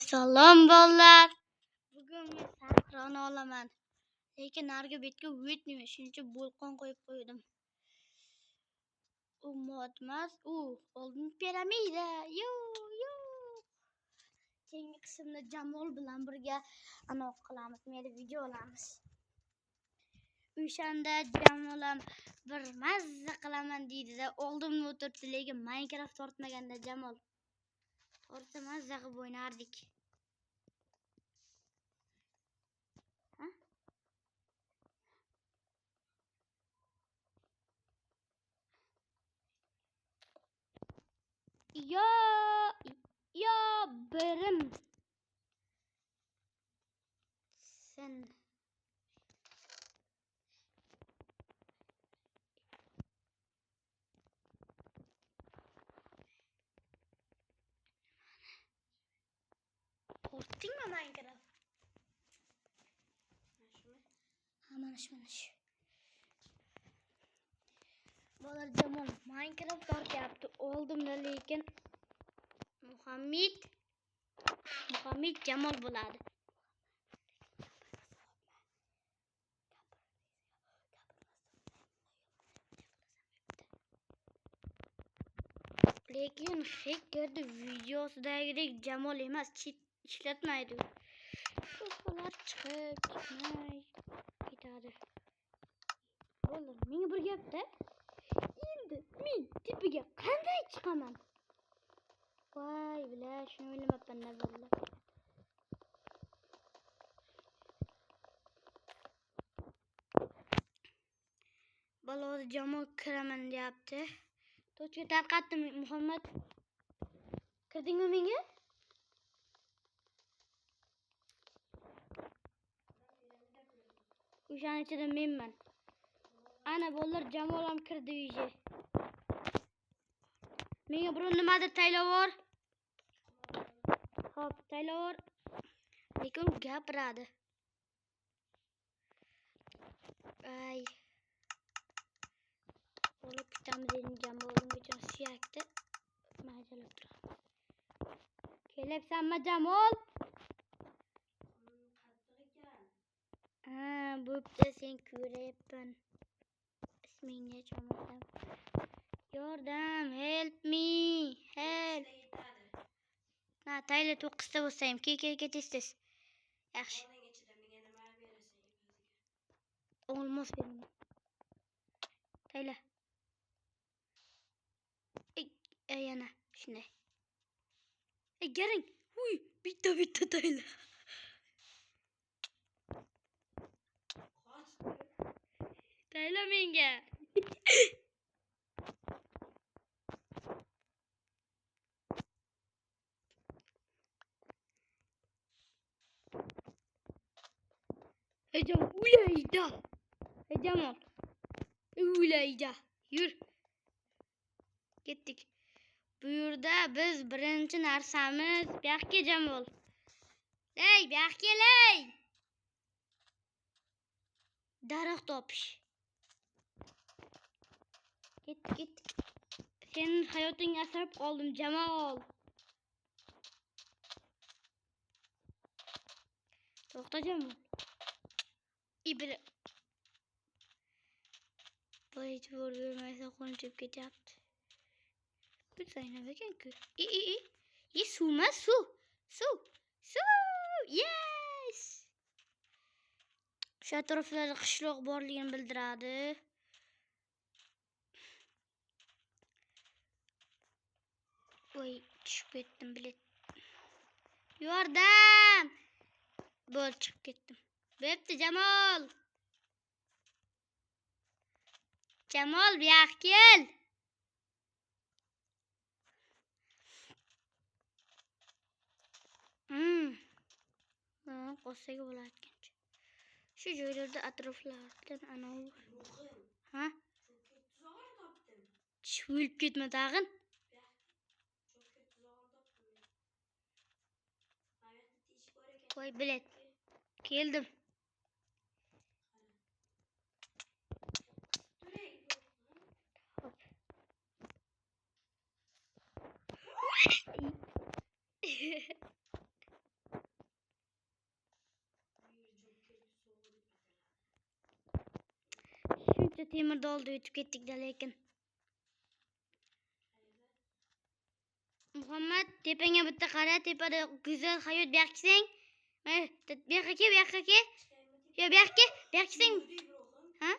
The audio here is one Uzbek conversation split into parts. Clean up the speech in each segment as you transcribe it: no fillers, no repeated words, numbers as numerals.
Salom bolalar. Bugun men sahroni olaman. Lekin narigi betga o'tmayman. Shuning uchun volqon qo'yib qo'ydim. U modmas, u oldin piramida. Yo. Keyingi qismda Jamol bilan birga anaqa qilamiz. Meni video olamiz. O'shanda Jamol ham bir mazza qilaman deydi-da, oldimda o'tiribdi, lekin Minecraft tortmaganda Jamol. Tortsa mazza qilib o'ynardik. Yo birim sen tortdingmi Minecraft? Mana shu. Bolalar Jamol Minecraft tortyapti. Oldimda lekin Muhammad Jamol bo'ladi. Lekin hackerdi videosidagidek Jamol emas, ishlatmaydi. Ular chiqib ketadi. Bolalar, menga bir gapda. Endi men tepaga qanday chiqaman? Voy, bila, shuni o'ylamabman bolalar. Baloda Jamol kiraman deyapti. To'chga tarqatdim Muhammad. Kirdingmi menga? O'shaning ichida menman. Ana bolalar Jamol ham kirdi uyga. Menga bir nimadir taylavor. Xo'p, taylavor. Lekin gapiradi. Ay. Olib ketamiz endi Jamolning uchun suyakdi. Majalab turaman. Kelibsanmi Jamol? Bo'pti, sen ko'ryapman. Ismingni aytmadim. Yordam, help me. Help. Tayla 9 ta bo'lsa ham ket tez. Yaxshi. Olmos beraman. Tayla. Yana shunday. Garing. Uy, bitta Tayla. Tayla menga. Jamol ulayda. Jamol. Ulayda. Yur. Ketdik. Bu yerda biz birinchi narsamiz bu yoqqa Jamol. Ey, bu yoqqa kelay. Daraxt topish. Ketdik. Senin hayotingga asrab qoldim Jamol. To'xta Jamol. İbri. Voy, e'tibor bermaysa qo'nchib ketyapti. Bir sayna ekan-ku. Suvma, suv. Yes. Shu atroflarda qishloq borligini bildiradi. Voy, tushib ketdim, bilet. Yordam. Bo'l, chiqib ketdim. Bo'pti Jamol. Jamol, bu yoqqa kel. Qo'saga bo'larkancha. Shu joylarda atroflardan anavi. Ha? O'lib ketma tag'in. Voy, bilet. Keldim. bitta temir doldi o'tib ketdik-da lekin. Muhammad, tepangga bitta qara, tepada go'zal hayot berksang. Bu yoqqa kel, bu yoqqa kel. Yo, bu yoqqa, bu yoqqa seng. Ha?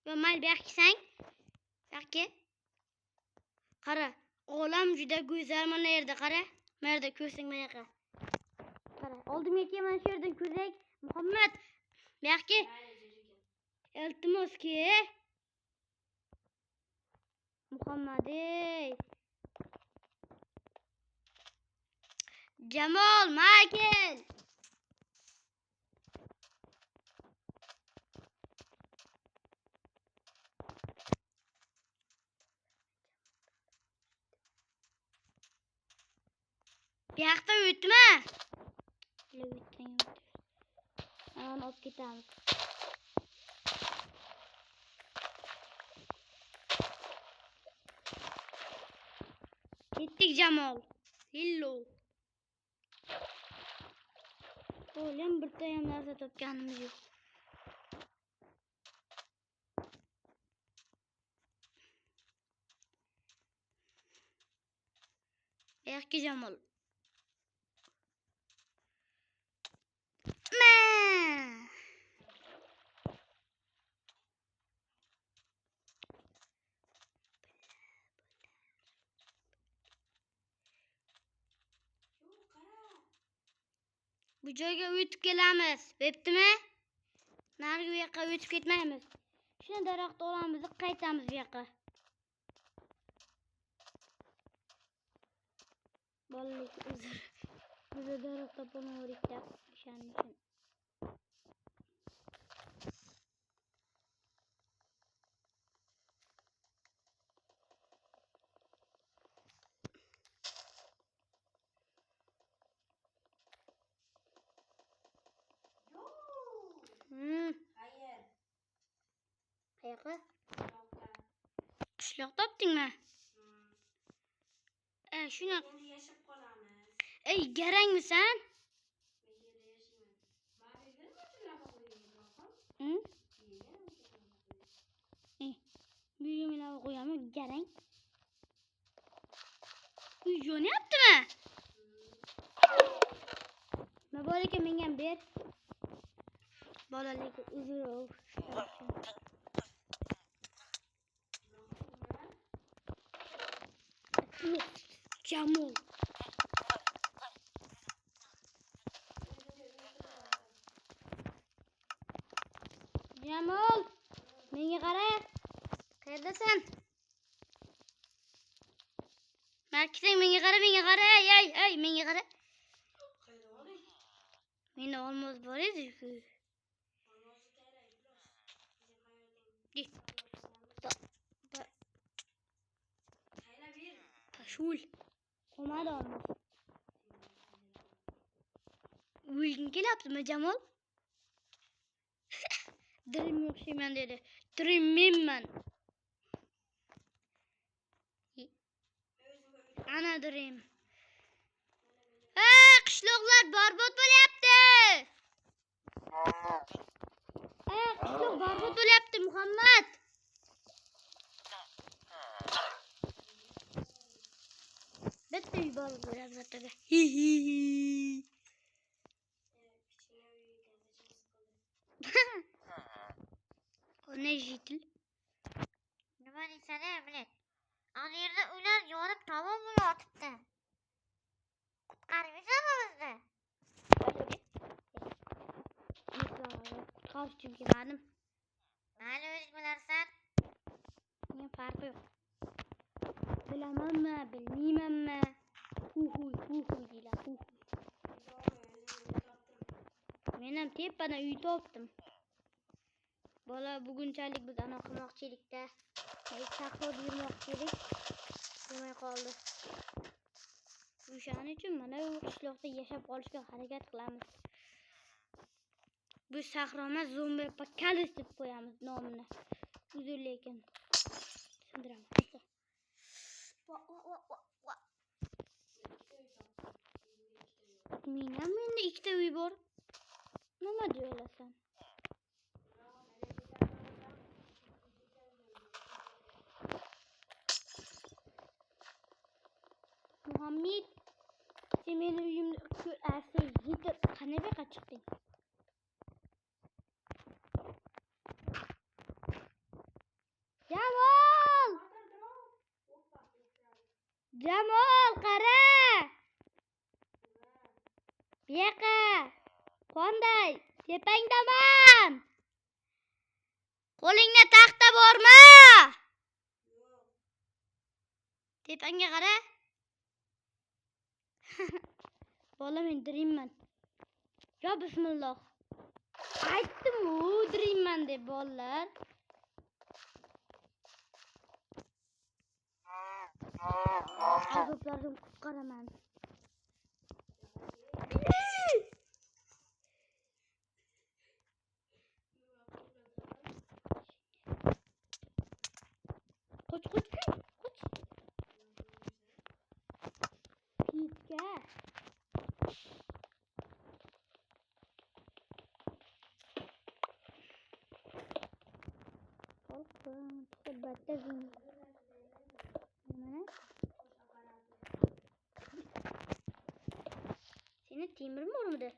Yo, mayli, bu yoqqa seng. Bu yoqqa. Qara, olam juda go'zal mana yerda, qara. Mana yerda ko'rsang mana yoqqa. Qara, oldimga kel, mana shu yerdan ko'rsak. Muhammad, bu yoqqa. Iltimos kel. Muhammad, ey. Jamol, Michael. Bu yoqda o'tma. O'tgan yo'q. Ana olib ketamiz. Ketdik Jamol. Hello. Oğlum bitta ham narsa topganimiz yo'q. Yo'q Jamol. Bu joyga o'tib kelamiz. Bo'ptimi? Narigi bu yoqqa o'tib ketmaymiz. Shuni daraxt olamiz, qaytamiz bu yoqqa. Bolalik uzr. Biz daraxt topolmadik-da, o'shaning uchun. Hayır. Qayoqqa? Qishloqda. Qishloq topdingmi? Shuni Endi yashab qolamiz. ey, garangmisan? Men yerda yashayman. Ma'lum nima uchun lava qo'ygan Ibrohim? Buyga lava qo'yami, garang. Uy yonyaptimi? Nima bor ekan, menga ham ber. Bolalik uzr. Jamol. Jamol, menga qara. Qayerdasan? Markisang menga qara, ey, menga qara. Qayerda oling? Menda olmos bor edi-ku. Olmozni kerak, Ibroh. Bizim hayoting. Di. Qayla ber. Pashul. Qolmadi olmos. O'lging kelyaptimi, Jamol? Dirim o'xshayman dedi. Dirimmenman. Ana dirim. Qishloqlar barbod bo'lyapti. Qishloq barbod bo'lyapti, Muhammad. Bitta uy barbod bo'lyapti zate'ga. Ona jitil. Nima deysan, Emlet? Ana yerda uylar yonib tamom yotibdi. Qutqarmaysanmi bizni? Qutqarish uchun kelmadim. Mayli, o'zing bilarsan. Men farqi yo'q. Bilamanmi, bilmaymanmi? Hu deylar. Men ham tepadan uy topdim. Bola, bugunchalik biz ana qilmoqchilikda. Sahroda yurmoqchi edik. Bo'lmay qoldi. O'shaning uchun mana bu qishloqda yashab qolishga harakat qilamiz. Bu sahro emas, zombi apokalis deb qo'yamiz nomini. Uzr lekin. Tushundiraman. Menda ikkita uy bor. Nima deyolasan? Muhammed. Sen meni uyimda ko'rasiz. Yedir. Qani buyoqqa chiqding? Jamol! Jamol, qara! Buyoqqa. Qanday? Tepangdaman. Qo'lingda taxta bormi? Tepangga qara. Bola men diriyman. Yo bismillah. Aytdim-ku, diriyman deb bolalar. Azoblardan qutqaraman. Qoch. Pitga. Qo'rqdim. Batazim. Mana. Seni temirmi urmadi?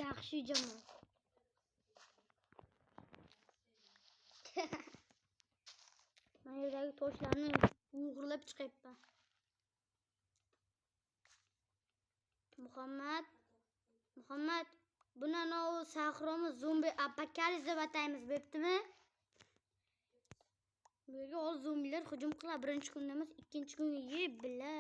Yaxshi Jamol. Men yerdagi toshlarni o'g'irlab chiqyapman. Muhammad, buni o sahroni zombi apokalips deb ataymiz, bo'ptimi? Bu yerga hozir zombilar hujum qiladi. Birinchi kunda emas, ikkinchi kunga yeb bila.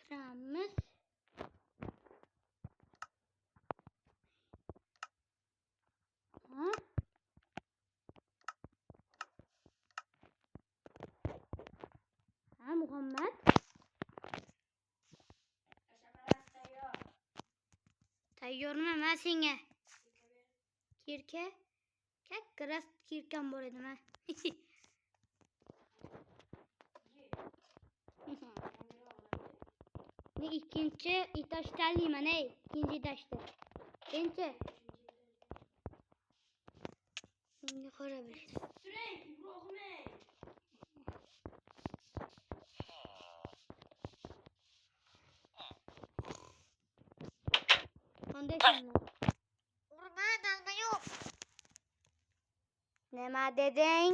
Kiramiz. Ha Muhammad. Tayyorman men senga. Kirka. Kakras kirkam bor edi men. Ne ikkinchi etosh tanlayman, ey. İkinci etoshni. Birinchi. Menga qara bir. Turing, Ibrohim. Qanday sanlar? Urma, dalma yo'q. Nima deding?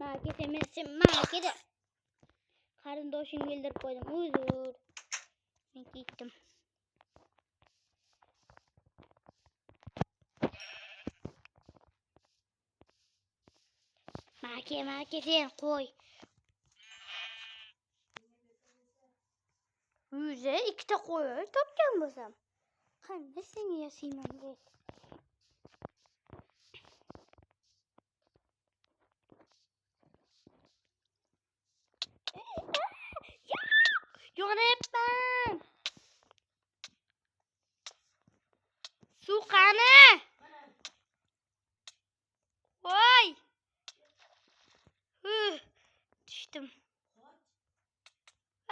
Maka sen maka de. Qarindoshimga bildirib qo'ydim. Uzr. Men ketdim. Maka sen qo'y. Uyda ikkita qo'y topgan bo'lsam. Qanday senga yasayman deb. Yonayapman. Suv qani? Voy. Tushdim.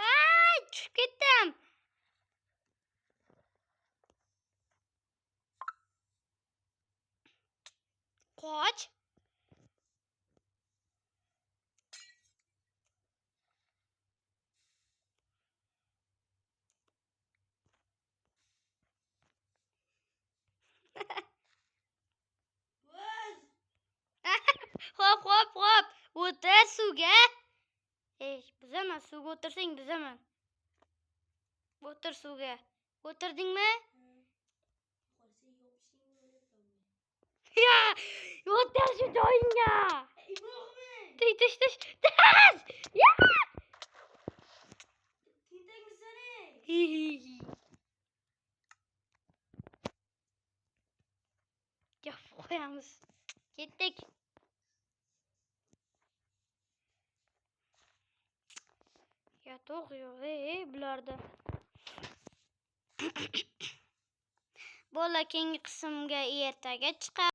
Ay, tushib ketdim. Qoch. Hop. O'tir suvga. Ey, buzaman, suvga o'tirsang buzaman. O'tir suvga. O'tirdingmi? Ya, o'tir shu joyingga. Ibrohim. Tish. Tish. Ya. Tintakmisani? Gap qo'yamiz. Ketdik. Ya to'q yo'q, bularda. Bola keyingi qismga ertaga chiqadi.